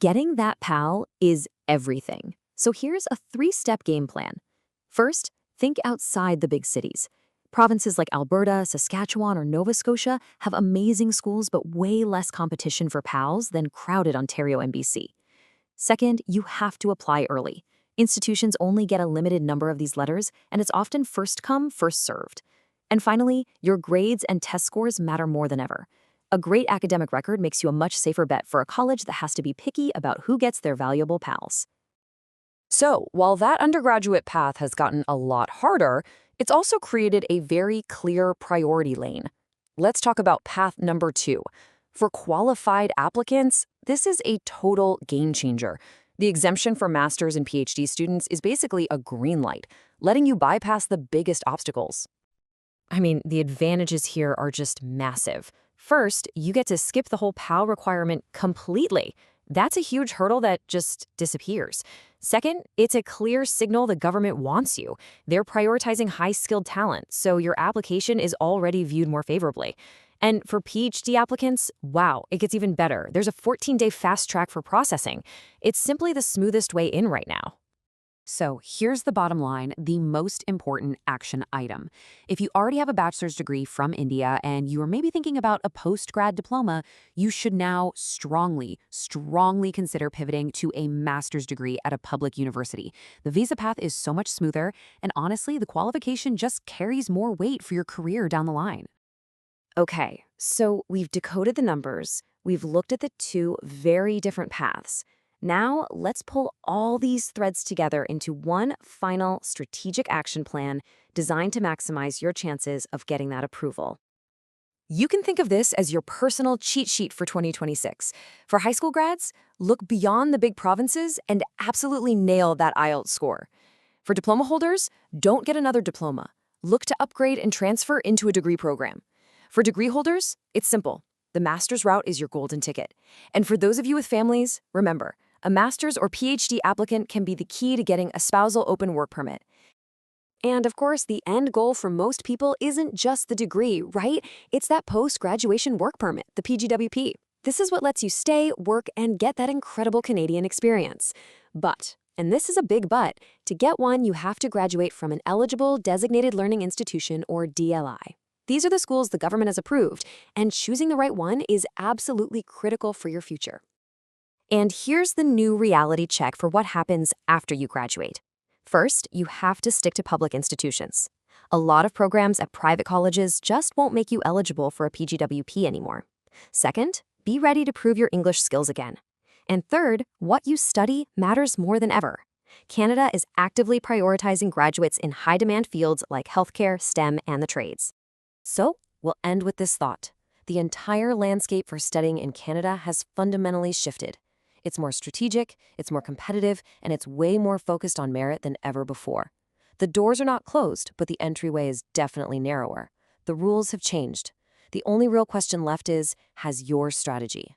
Getting that PAL is everything. So here's a 3-step game plan. First, think outside the big cities. Provinces like Alberta, Saskatchewan, or Nova Scotia have amazing schools but way less competition for PALs than crowded Ontario and BC. Second, you have to apply early. Institutions only get a limited number of these letters, and it's often first come, first served. And finally, your grades and test scores matter more than ever. A great academic record makes you a much safer bet for a college that has to be picky about who gets their valuable PALs. So, while that undergraduate path has gotten a lot harder, it's also created a very clear priority lane. Let's talk about path number 2. For qualified applicants, this is a total game changer. The exemption for master's and PhD students is basically a green light, letting you bypass the biggest obstacles. I mean, the advantages here are just massive. First, you get to skip the whole PAL requirement completely. That's a huge hurdle that just disappears. Second, it's a clear signal the government wants you. They're prioritizing high-skilled talent, so your application is already viewed more favorably. And for PhD applicants, wow, it gets even better. There's a 14-day fast track for processing. It's simply the smoothest way in right now. So here's the bottom line, the most important action item. If you already have a bachelor's degree from India and you are maybe thinking about a post-grad diploma, you should now strongly consider pivoting to a master's degree at a public university. The visa path is so much smoother, and honestly, the qualification just carries more weight for your career down the line. Okay, so we've decoded the numbers, we've looked at the 2 very different paths. Now, let's pull all these threads together into one final strategic action plan designed to maximize your chances of getting that approval. You can think of this as your personal cheat sheet for 2026. For high school grads, look beyond the big provinces and absolutely nail that IELTS score. For diploma holders, don't get another diploma. Look to upgrade and transfer into a degree program. For degree holders, it's simple. The master's route is your golden ticket. And for those of you with families, remember, a master's or PhD applicant can be the key to getting a spousal open work permit. And of course, the end goal for most people isn't just the degree, right? It's that post-graduation work permit, the PGWP. This is what lets you stay, work, and get that incredible Canadian experience. But, and this is a big but, to get one, you have to graduate from an eligible designated learning institution or DLI. These are the schools the government has approved, and choosing the right one is absolutely critical for your future. And here's the new reality check for what happens after you graduate. First, you have to stick to public institutions. A lot of programs at private colleges just won't make you eligible for a PGWP anymore. Second, be ready to prove your English skills again. And third, what you study matters more than ever. Canada is actively prioritizing graduates in high-demand fields like healthcare, STEM, and the trades. So, we'll end with this thought. The entire landscape for studying in Canada has fundamentally shifted. It's more strategic, it's more competitive, and it's way more focused on merit than ever before. The doors are not closed, but the entryway is definitely narrower. The rules have changed. The only real question left is, has your strategy?